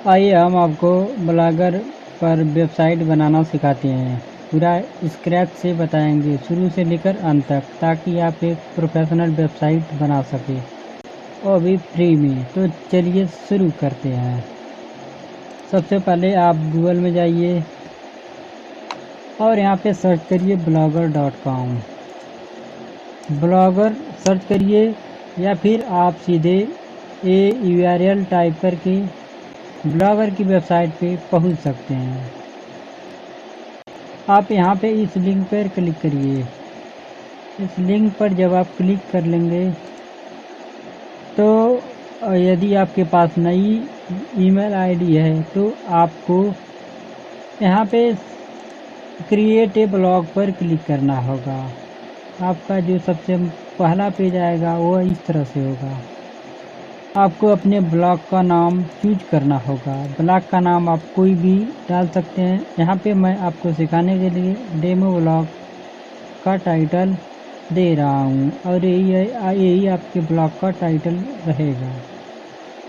आइए हम आपको ब्लॉगर पर वेबसाइट बनाना सिखाते हैं। पूरा स्क्रैच से बताएंगे, शुरू से लेकर अंत तक, ताकि आप एक प्रोफेशनल वेबसाइट बना सकें, और भी फ्री में। तो चलिए शुरू करते हैं। सबसे पहले आप गूगल में जाइए और यहाँ पे सर्च करिए blogger.com। ब्लॉगर सर्च करिए, या फिर आप सीधे URL टाइप करके ब्लॉगर की वेबसाइट पे पहुंच सकते हैं। आप यहाँ पे इस लिंक पर क्लिक करिए। इस लिंक पर जब आप क्लिक कर लेंगे तो यदि आपके पास नई ईमेल आईडी है तो आपको यहाँ पे क्रिएट ए ब्लॉग पर क्लिक करना होगा। आपका जो सबसे पहला पेज आएगा वो इस तरह से होगा। आपको अपने ब्लॉग का नाम चूज करना होगा। ब्लॉग का नाम आप कोई भी डाल सकते हैं। यहाँ पे मैं आपको सिखाने के लिए डेमो ब्लॉग का टाइटल दे रहा हूँ, और यही आपके ब्लॉग का टाइटल रहेगा।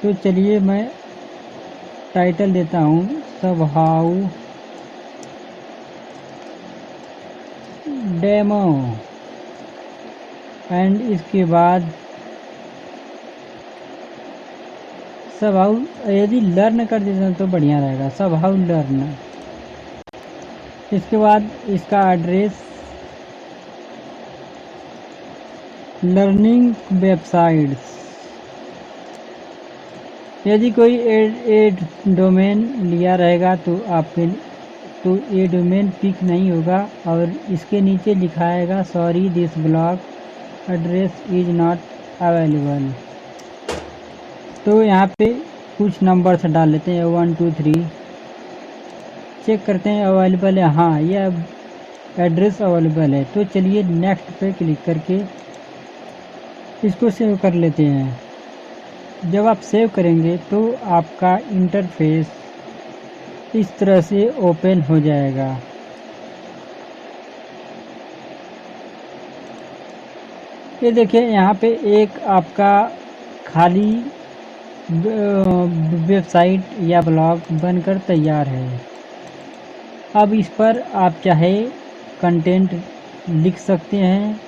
तो चलिए मैं टाइटल देता हूँ, स्वभाव डेमो, एंड इसके बाद सब हाउ, यदि लर्न कर देते हैं तो बढ़िया रहेगा, सब हाउ लर्न। इसके बाद इसका एड्रेस, लर्निंग वेबसाइट्स। यदि कोई एड डोमेन लिया रहेगा तो आपके ये डोमेन पिक नहीं होगा, और इसके नीचे लिखाएगा sorry this blog address is not available. तो यहाँ पे कुछ नंबर्स डाल लेते हैं, 1 2 3, चेक करते हैं अवेलेबल है। हाँ, यह एड्रेस अवेलेबल है। तो चलिए नेक्स्ट पे क्लिक करके इसको सेव कर लेते हैं। जब आप सेव करेंगे तो आपका इंटरफेस इस तरह से ओपन हो जाएगा। ये देखिए, यहाँ पे एक आपका खाली वेबसाइट या ब्लॉग बनकर तैयार है। अब इस पर आप चाहे कंटेंट लिख सकते हैं,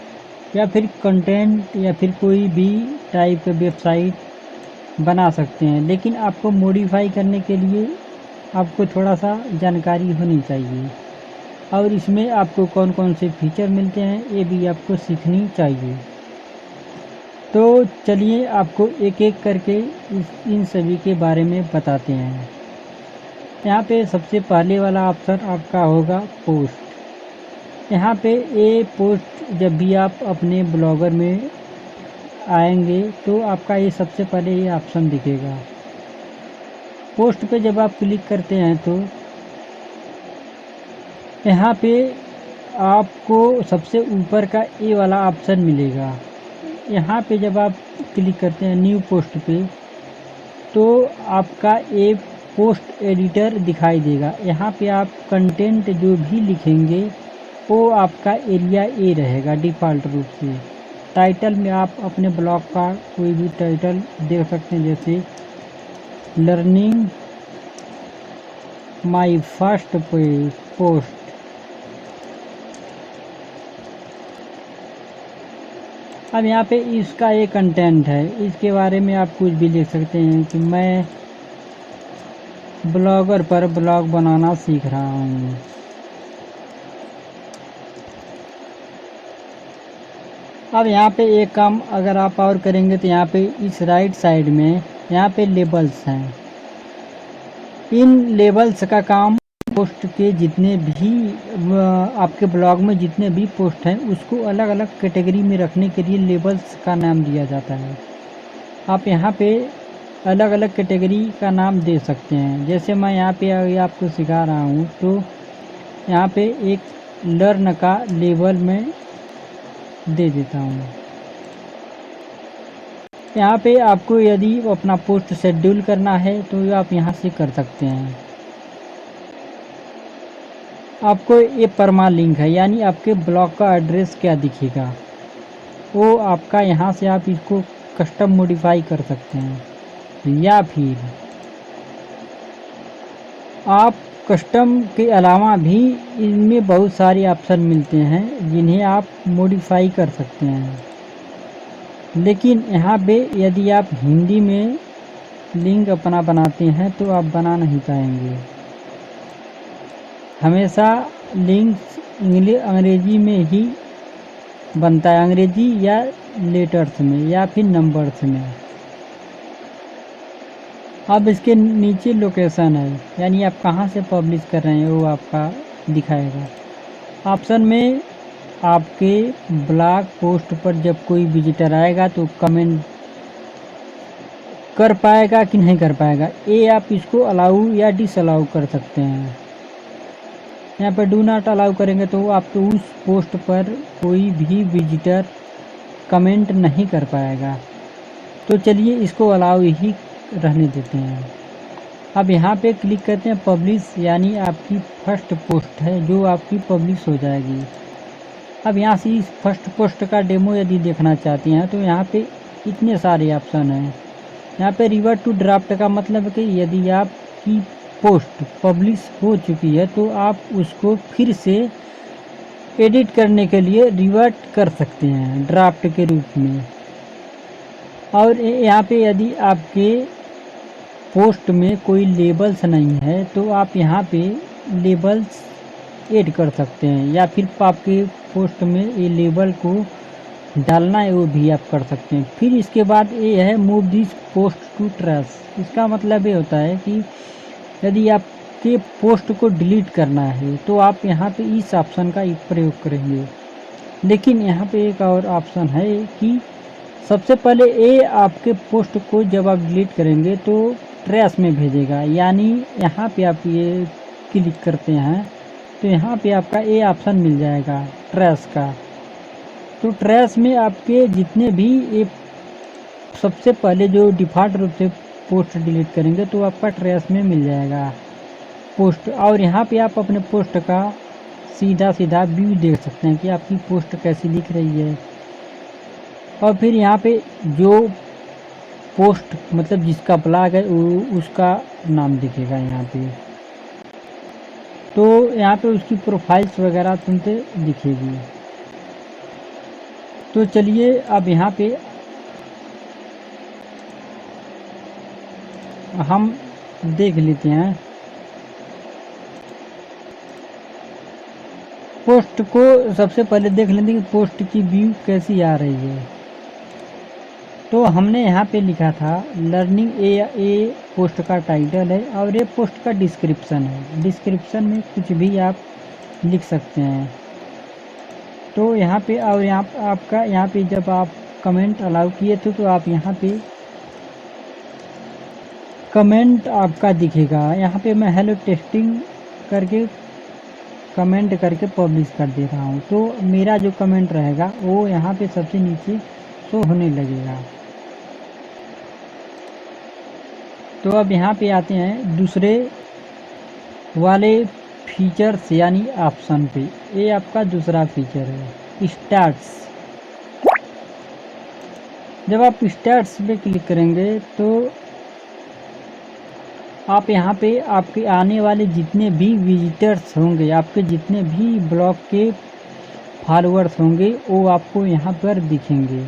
या फिर कंटेंट या फिर कोई भी टाइप का वेबसाइट बना सकते हैं। लेकिन आपको मॉडिफाई करने के लिए आपको थोड़ा सा जानकारी होनी चाहिए, और इसमें आपको कौन कौन से फीचर मिलते हैं ये भी आपको सीखनी चाहिए। तो चलिए आपको एक एक करके इन सभी के बारे में बताते हैं। यहाँ पे सबसे पहले वाला ऑप्शन आपका होगा पोस्ट। यहाँ पे ये पोस्ट, जब भी आप अपने ब्लॉगर में आएंगे तो आपका ये सबसे पहले ये ऑप्शन दिखेगा। पोस्ट पे जब आप क्लिक करते हैं तो यहाँ पे आपको सबसे ऊपर का ये वाला ऑप्शन मिलेगा। यहाँ पे जब आप क्लिक करते हैं न्यू पोस्ट पे, तो आपका ये पोस्ट एडिटर दिखाई देगा। यहाँ पे आप कंटेंट जो भी लिखेंगे वो आपका एरिया ए रहेगा डिफ़ॉल्ट रूप से। टाइटल में आप अपने ब्लॉग का कोई भी टाइटल दे सकते हैं, जैसे लर्निंग माई फर्स्ट पोस्ट। अब यहाँ पे इसका एक कंटेंट है, इसके बारे में आप कुछ भी लिख सकते हैं कि मैं ब्लॉगर पर ब्लॉग बनाना सीख रहा हूँ। अब यहाँ पे एक काम अगर आप और करेंगे तो यहाँ पे इस राइट साइड में यहाँ पे लेबल्स हैं। इन लेबल्स का काम पोस्ट के जितने भी आपके ब्लॉग में जितने भी पोस्ट हैं उसको अलग अलग कैटेगरी में रखने के लिए लेबल्स का नाम दिया जाता है। आप यहाँ पे अलग अलग कैटेगरी का नाम दे सकते हैं। जैसे मैं यहाँ पे आपको सिखा रहा हूँ, तो यहाँ पे एक लर्न का लेबल में दे देता हूँ। यहाँ पे आपको यदि अपना पोस्ट शेड्यूल करना है तो आप यहाँ से कर सकते हैं। आपको ये परमा लिंक है, यानी आपके ब्लॉग का एड्रेस क्या दिखेगा वो आपका, यहाँ से आप इसको कस्टम मॉडिफाई कर सकते हैं। या फिर आप कस्टम के अलावा भी इनमें बहुत सारे ऑप्शन मिलते हैं जिन्हें आप मॉडिफाई कर सकते हैं, लेकिन यहाँ पे यदि आप हिंदी में लिंक अपना बनाते हैं तो आप बना नहीं पाएंगे। हमेशा लिंक्स अंग्रेजी में ही बनता है, अंग्रेजी या लेटर्स में या फिर नंबर्स में। अब इसके नीचे लोकेशन है, यानी आप कहाँ से पब्लिश कर रहे हैं वो आपका दिखाएगा। ऑप्शन में आपके ब्लॉग पोस्ट पर जब कोई विजिटर आएगा तो कमेंट कर पाएगा कि नहीं कर पाएगा, ये आप इसको अलाउ या डिसअलाउ कर सकते हैं। यहाँ पर डू नॉट अलाउ करेंगे तो आपको उस पोस्ट पर कोई भी विजिटर कमेंट नहीं कर पाएगा। तो चलिए इसको अलाउ ही रहने देते हैं। अब यहाँ पे क्लिक करते हैं पब्लिश, यानी आपकी फर्स्ट पोस्ट है जो आपकी पब्लिश हो जाएगी। अब यहाँ से इस फर्स्ट पोस्ट का डेमो यदि देखना चाहते हैं तो यहाँ पे इतने सारे ऑप्शन हैं। यहाँ पे रिवर्ट टू ड्राफ्ट का मतलब है कि यदि आपकी पोस्ट पब्लिश हो चुकी है तो आप उसको फिर से एडिट करने के लिए रिवर्ट कर सकते हैं ड्राफ्ट के रूप में। और यहाँ पे यदि आपके पोस्ट में कोई लेबल्स नहीं है तो आप यहाँ पे लेबल्स ऐड कर सकते हैं, या फिर आपके पोस्ट में ये लेबल को डालना है वो भी आप कर सकते हैं। फिर इसके बाद ये है move this post to trash. इसका मतलब ये होता है कि यदि आपके पोस्ट को डिलीट करना है तो आप यहाँ पे इस ऑप्शन का प्रयोग करेंगे। लेकिन यहाँ पे एक और ऑप्शन है कि सबसे पहले ये आपके पोस्ट को जब आप डिलीट करेंगे तो ट्रैश में भेजेगा, यानी यहाँ पे आप ये क्लिक करते हैं तो यहाँ पे आपका ये ऑप्शन मिल जाएगा ट्रैश का। तो ट्रैश में आपके जितने भी ये सबसे पहले जो डिफ़ॉल्ट रूप से पोस्ट डिलीट करेंगे तो आपका ट्रैश में मिल जाएगा पोस्ट। और यहाँ पे आप अपने पोस्ट का सीधा व्यू देख सकते हैं कि आपकी पोस्ट कैसी दिख रही है। और फिर यहाँ पे जो पोस्ट मतलब जिसका ब्लॉग है उसका नाम दिखेगा यहाँ पे, तो यहाँ पे उसकी प्रोफाइल्स वगैरह तुमसे दिखेगी। तो चलिए अब यहाँ पे हम देख लेते हैं पोस्ट को। सबसे पहले देख लेते हैं कि पोस्ट की व्यू कैसी आ रही है। तो हमने यहाँ पे लिखा था लर्निंग ए पोस्ट का टाइटल है और ये पोस्ट का डिस्क्रिप्शन है। डिस्क्रिप्शन में कुछ भी आप लिख सकते हैं। तो यहाँ पे और आपका यहाँ पे जब आप कमेंट अलाउ किए थे तो आप यहाँ पे कमेंट आपका दिखेगा। यहाँ पे मैं हेलो टेस्टिंग करके कमेंट करके पब्लिश कर दे रहा हूँ, तो मेरा जो कमेंट रहेगा वो यहाँ पे सबसे नीचे शो होने लगेगा। तो अब यहाँ पे आते हैं दूसरे वाले फीचर्स यानी ऑप्शन पे। ये आपका दूसरा फीचर है स्टार्ट्स। जब आप स्टार्ट्स पे क्लिक करेंगे तो आप यहाँ पे आपके आने वाले जितने भी विजिटर्स होंगे, आपके जितने भी ब्लॉग के फॉलोअर्स होंगे वो आपको यहाँ पर दिखेंगे।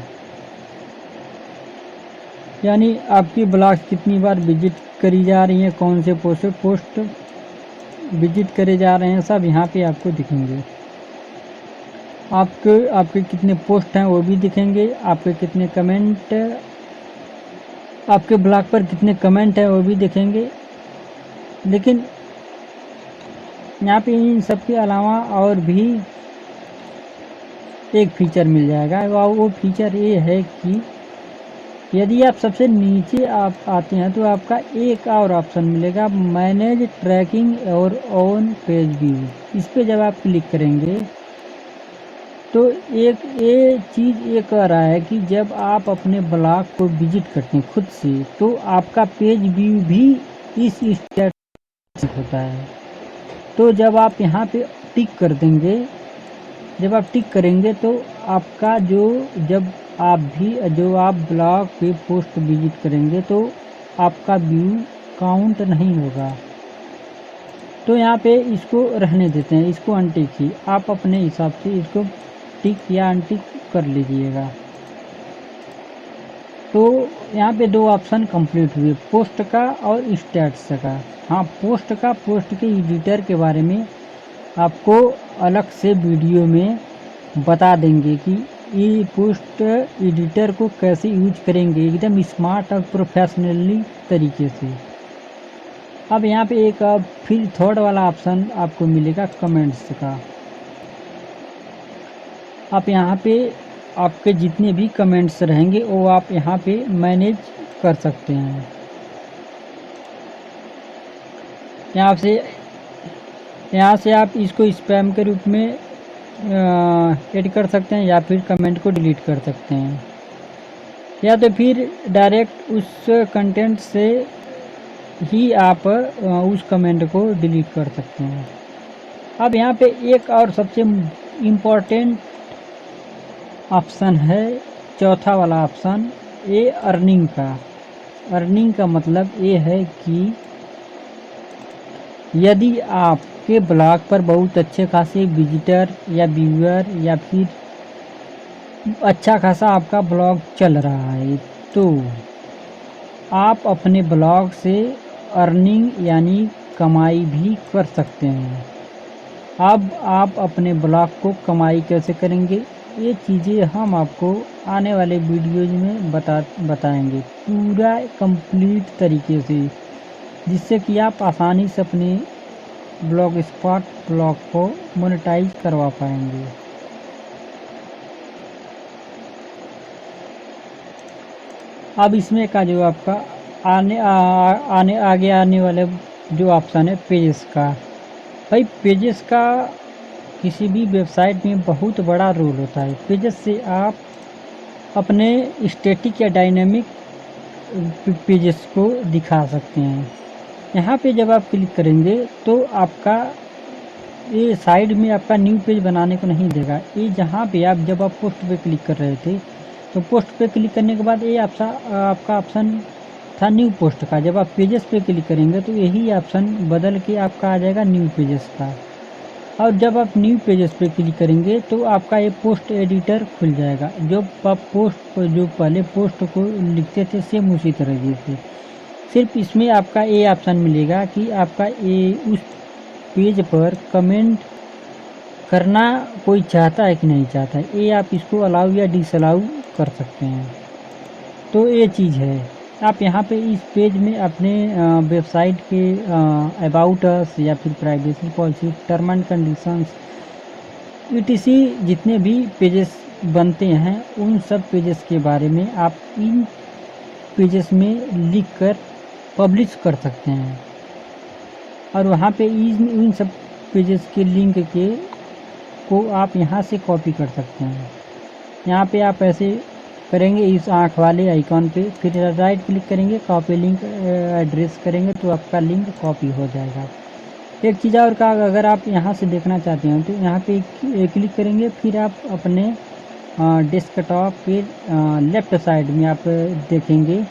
यानी आपकी ब्लॉग कितनी बार विजिट करी जा रही हैं, कौन से पोस्ट विजिट करे जा रहे हैं, सब यहाँ पे आपको दिखेंगे। आपके कितने पोस्ट हैं वो भी दिखेंगे, आपके कितने कमेंट, आपके ब्लॉग पर कितने कमेंट हैं वो भी दिखेंगे। लेकिन यहाँ पे इन सब के अलावा और भी एक फीचर मिल जाएगा। वो फीचर ये है कि यदि आप सबसे नीचे आप आते हैं तो आपका एक और ऑप्शन मिलेगा मैनेज ट्रैकिंग और ऑन पेज व्यू। इस पे जब आप क्लिक करेंगे तो एक ये चीज़ ये कह रहा है कि जब आप अपने ब्लॉग को विजिट करते हैं खुद से तो आपका पेज व्यू भी इस स्टेटस होता है। तो जब आप यहाँ पे टिक कर देंगे, जब आप टिक करेंगे तो आपका जब आप ब्लॉग पे पोस्ट विजिट करेंगे तो आपका व्यू काउंट नहीं होगा। तो यहाँ पे इसको रहने देते हैं, इसको अनटिक ही आप अपने हिसाब से इसको टिक या अनटिक कर लीजिएगा। तो यहाँ पे दो ऑप्शन कंप्लीट हुए, पोस्ट का और स्टेटस का। हाँ, पोस्ट के एडिटर के बारे में आपको अलग से वीडियो में बता देंगे कि ये पोस्ट एडिटर को कैसे यूज करेंगे एकदम स्मार्ट और प्रोफेशनली तरीके से। अब यहाँ पे एक फिर थर्ड वाला ऑप्शन आपको मिलेगा कमेंट्स का। आप यहाँ पे आपके जितने भी कमेंट्स रहेंगे वो आप यहाँ पे मैनेज कर सकते हैं। यहाँ से आप इसको स्पैम के रूप में ऐड कर सकते हैं या फिर कमेंट को डिलीट कर सकते हैं, या तो फिर डायरेक्ट उस कंटेंट से ही आप उस कमेंट को डिलीट कर सकते हैं। अब यहाँ पे एक और सबसे इम्पोर्टेंट ऑप्शन है, चौथा वाला ऑप्शन, ये अर्निंग का। अर्निंग का मतलब ये है कि यदि आपके ब्लॉग पर बहुत अच्छे खासे विजिटर या व्यूअर या फिर अच्छा खासा आपका ब्लॉग चल रहा है तो आप अपने ब्लॉग से अर्निंग यानी कमाई भी कर सकते हैं। अब आप अपने ब्लॉग को कमाई कैसे करेंगे, ये चीज़ें हम आपको आने वाले वीडियोज में बताएंगे पूरा कंप्लीट तरीके से, जिससे कि आप आसानी से अपने ब्लॉगस्पॉट ब्लॉग को मोनेटाइज करवा पाएंगे। अब इसमें का जो आपका आगे आने वाले जो ऑप्शन है पेजेस का, भाई पेजेस का किसी भी वेबसाइट में बहुत बड़ा रोल होता है। पेजेस से आप अपने स्टैटिक या डायनेमिक पेजेस को दिखा सकते हैं। यहाँ पे जब आप क्लिक करेंगे तो आपका ये साइड में आपका न्यू पेज बनाने को नहीं देगा। ये जहाँ पे आप जब आप पोस्ट पे क्लिक कर रहे थे तो पोस्ट पे क्लिक करने के बाद ये आपका ऑप्शन था न्यू पोस्ट का। जब आप पेजेस पे क्लिक करेंगे तो यही ऑप्शन बदल के आपका आ जाएगा न्यू पेजेस का। और जब आप न्यू पेजेस पे क्लिक करेंगे तो आपका ये पोस्ट एडिटर खुल जाएगा। जो आप जो पहले पोस्ट को लिखते थे सेम उसी तरह से, सिर्फ इसमें आपका ये ऑप्शन मिलेगा कि आपका ये उस पेज पर कमेंट करना कोई चाहता है कि नहीं चाहता है, ये आप इसको अलाउ या डिसअलाउ कर सकते हैं। तो ये चीज़ है, आप यहाँ पे इस पेज में अपने वेबसाइट के अबाउट अस या फिर privacy policy, term and conditions etc जितने भी पेजेस बनते हैं उन सब पेजेस के बारे में आप इन पेजेस में लिख कर पब्लिश कर सकते हैं। और वहाँ पे इन सब पेजेस के लिंक को आप यहाँ से कॉपी कर सकते हैं। यहाँ पे आप ऐसे करेंगे इस आँख वाले आइकॉन पे, फिर राइट क्लिक करेंगे, कॉपी लिंक एड्रेस करेंगे तो आपका लिंक कॉपी हो जाएगा। एक चीज़ और का, अगर आप यहाँ से देखना चाहते हैं तो यहाँ पे क्लिक करेंगे, फिर आप अपने डेस्कटॉप के लेफ़्ट साइड में आप देखेंगे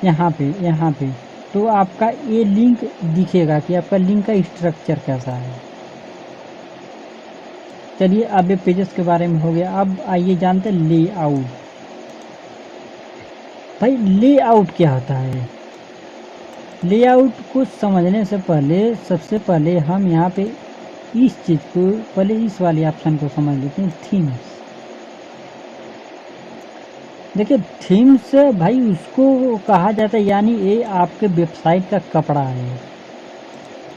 यहाँ पे तो आपका ये लिंक दिखेगा कि आपका लिंक का स्ट्रक्चर कैसा है। चलिए अब ये पेजेस के बारे में हो गया। अब आइए जानते हैं लेआउट। भाई लेआउट क्या होता है? लेआउट को समझने से पहले सबसे पहले हम यहाँ पे इस चीज़ को, पहले इस वाले ऑप्शन को समझ लेते हैं, थीम्स। देखिए थीम्स भाई उसको कहा जाता है, यानी ये आपके वेबसाइट का कपड़ा है।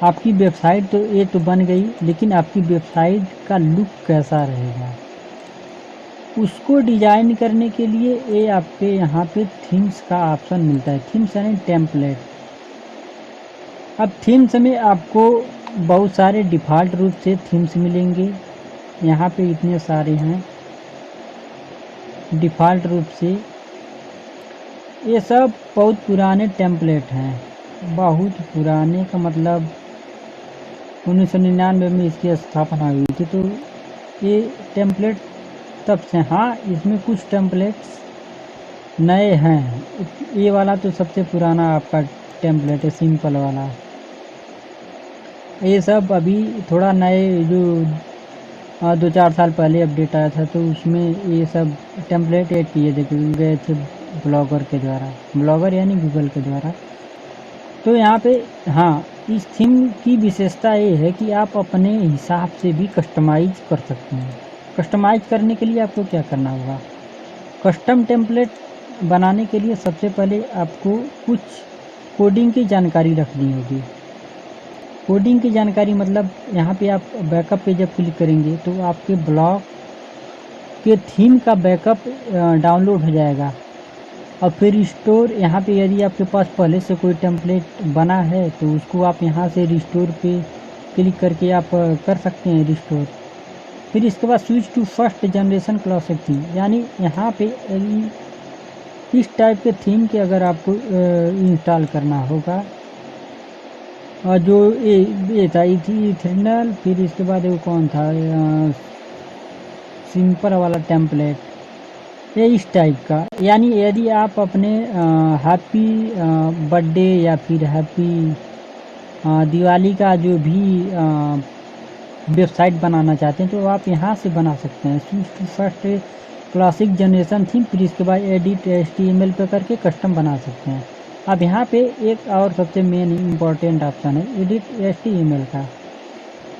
आपकी वेबसाइट तो ये तो बन गई, लेकिन आपकी वेबसाइट का लुक कैसा रहेगा उसको डिजाइन करने के लिए ये आपके यहाँ पे थीम्स का ऑप्शन मिलता है। थीम्स यानी टेम्पलेट। अब थीम्स में आपको बहुत सारे डिफ़ॉल्ट रूप से थीम्स मिलेंगे। यहाँ पे इतने सारे हैं डिफ़ॉल्ट रूप से। ये सब बहुत पुराने टेम्पलेट हैं, बहुत पुराने का मतलब 1999 में इसकी स्थापना हुई थी। तो ये टेम्पलेट तब से, हाँ इसमें कुछ टेम्पलेट्स नए हैं। ये वाला तो सबसे पुराना आपका टेम्पलेट है, सिंपल वाला। ये सब अभी थोड़ा नए जो 2-4 साल पहले अपडेट आया था, तो उसमें ये सब टेम्पलेट ऐड किए गए थे ब्लॉगर के द्वारा, ब्लॉगर यानी गूगल के द्वारा। तो यहाँ पे हाँ, इस थीम की विशेषता ये है कि आप अपने हिसाब से भी कस्टमाइज कर सकते हैं। कस्टमाइज करने के लिए आपको क्या करना होगा, कस्टम टेम्पलेट बनाने के लिए सबसे पहले आपको कुछ कोडिंग की जानकारी रखनी होगी। कोडिंग की जानकारी मतलब यहाँ पे आप बैकअप पे जब क्लिक करेंगे तो आपके ब्लॉग के थीम का बैकअप डाउनलोड हो जाएगा, और फिर रिस्टोर यहाँ पे यदि आपके पास पहले से कोई टेम्पलेट बना है तो उसको आप यहाँ से रिस्टोर पे क्लिक करके आप कर सकते हैं रिस्टोर। फिर इसके बाद switch to first generation classic theme, यानी यहाँ पे इस टाइप के थीम के अगर आपको इंस्टॉल करना होगा, और जो ये था इथर्नल, फिर इसके बाद वो कौन था सिंपल वाला टेम्पलेट, ये इस टाइप का। यानी यदि आप अपने हैप्पी बर्थडे या फिर हैप्पी दिवाली का जो भी वेबसाइट बनाना चाहते हैं तो आप यहाँ से बना सकते हैं। Switch first classic generation theme, फिर इसके बाद एडिट HTML पे करके कस्टम बना सकते हैं। अब यहाँ पे एक और सबसे मेन इम्पॉर्टेंट ऑप्शन है एडिट HTML का।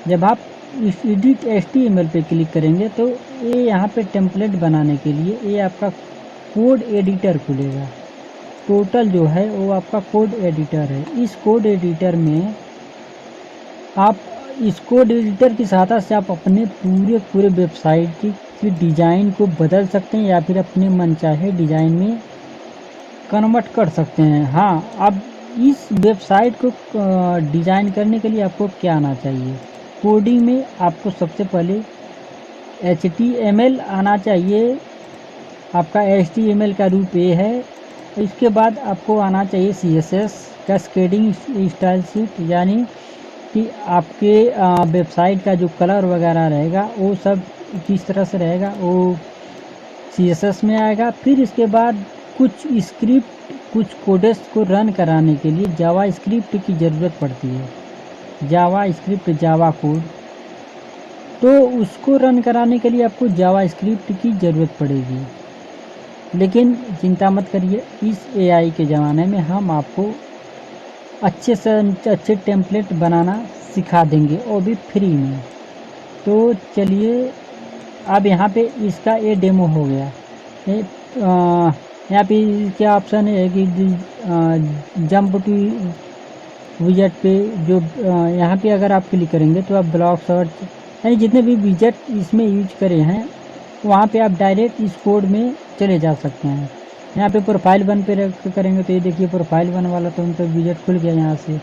जब आप इस एडिट HTML पे क्लिक करेंगे तो ये यहाँ पे टेम्पलेट बनाने के लिए ये आपका कोड एडिटर खुलेगा। टोटल जो है वो आपका कोड एडिटर है। इस कोड एडिटर में आप इस कोड एडिटर की सहायता से आप अपने पूरे वेबसाइट की डिज़ाइन को बदल सकते हैं या फिर अपने मनचाहे डिज़ाइन में कन्वर्ट कर सकते हैं। हाँ, अब इस वेबसाइट को डिज़ाइन करने के लिए आपको क्या आना चाहिए, कोडिंग में आपको सबसे पहले HTML आना चाहिए। आपका HTML का रूप ये है। इसके बाद आपको आना चाहिए CSS कैस्केडिंग स्टाइल शीट, यानी कि आपके वेबसाइट का जो कलर वगैरह रहेगा वो सब किस तरह से रहेगा वो CSS में आएगा। फिर इसके बाद कुछ स्क्रिप्ट, कुछ कोडेस को रन कराने के लिए जावा स्क्रिप्ट की ज़रूरत पड़ती है, जावा स्क्रिप्ट, जावा कोड। तो उसको रन कराने के लिए आपको जावा स्क्रिप्ट की ज़रूरत पड़ेगी। लेकिन चिंता मत करिए, इस AI के ज़माने में हम आपको अच्छे से अच्छे टेम्पलेट बनाना सिखा देंगे, और भी फ्री में। तो चलिए, अब यहाँ पे इसका ये डेमो हो गया। यहाँ पे क्या ऑप्शन है कि जंप टू विजेट पे, जो यहाँ पे अगर आप क्लिक करेंगे तो आप ब्लॉग सर्च यानी जितने भी विजेट इसमें यूज करे हैं वहाँ पे आप डायरेक्ट इस कोड में चले जा सकते हैं। यहाँ पे प्रोफाइल वन पे करेंगे तो ये देखिए प्रोफाइल वन वाला तो उनका विजेट खुल गया। यहाँ से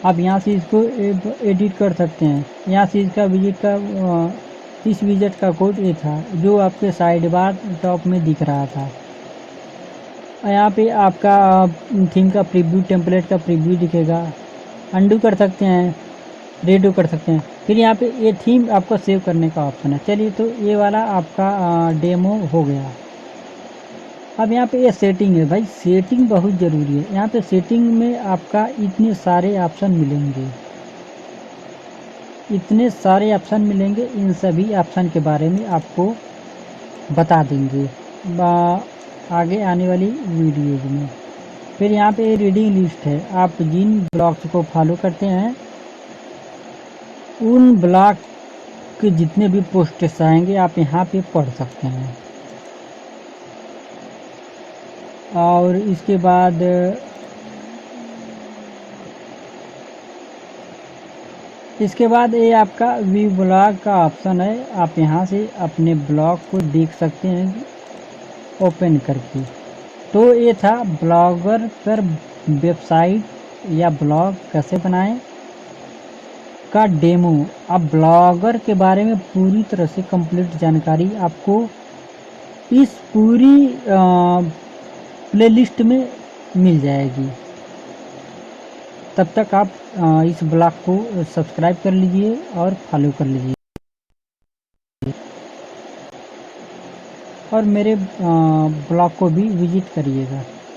आप यहाँ से इसको एडिट कर सकते हैं। यहाँ से इसका विजेट का इस विजेट का कोड ये था जो आपके साइड बार टॉप में दिख रहा था। यहाँ पे आपका थीम का प्रीव्यू, टेम्पलेट का प्रीव्यू दिखेगा। अंडू कर सकते हैं, रेडो कर सकते हैं। फिर यहाँ पे ये थीम आपको सेव करने का ऑप्शन है। चलिए, तो ये वाला आपका डेमो हो गया। अब यहाँ पे ये सेटिंग है भाई, सेटिंग बहुत ज़रूरी है। यहाँ पे सेटिंग में आपका इतने सारे ऑप्शन मिलेंगे, इतने सारे ऑप्शन मिलेंगे। इन सभी ऑप्शन के बारे में आपको बता देंगे आगे आने वाली वीडियोज में। फिर यहाँ पे रीडिंग लिस्ट है, आप जिन ब्लॉग्स को फॉलो करते हैं उन ब्लॉग के जितने भी पोस्ट्स आएंगे आप यहाँ पे पढ़ सकते हैं। और इसके बाद ये आपका व्यू ब्लॉग का ऑप्शन है। आप यहाँ से अपने ब्लॉग को देख सकते हैं ओपन करके। तो ये था ब्लॉगर पर वेबसाइट या ब्लॉग कैसे बनाएं का डेमो। अब ब्लॉगर के बारे में पूरी तरह से कंप्लीट जानकारी आपको इस पूरी प्लेलिस्ट में मिल जाएगी। तब तक आप इस ब्लॉग को सब्सक्राइब कर लीजिए और फॉलो कर लीजिए, और मेरे ब्लॉग को भी विजिट करिएगा।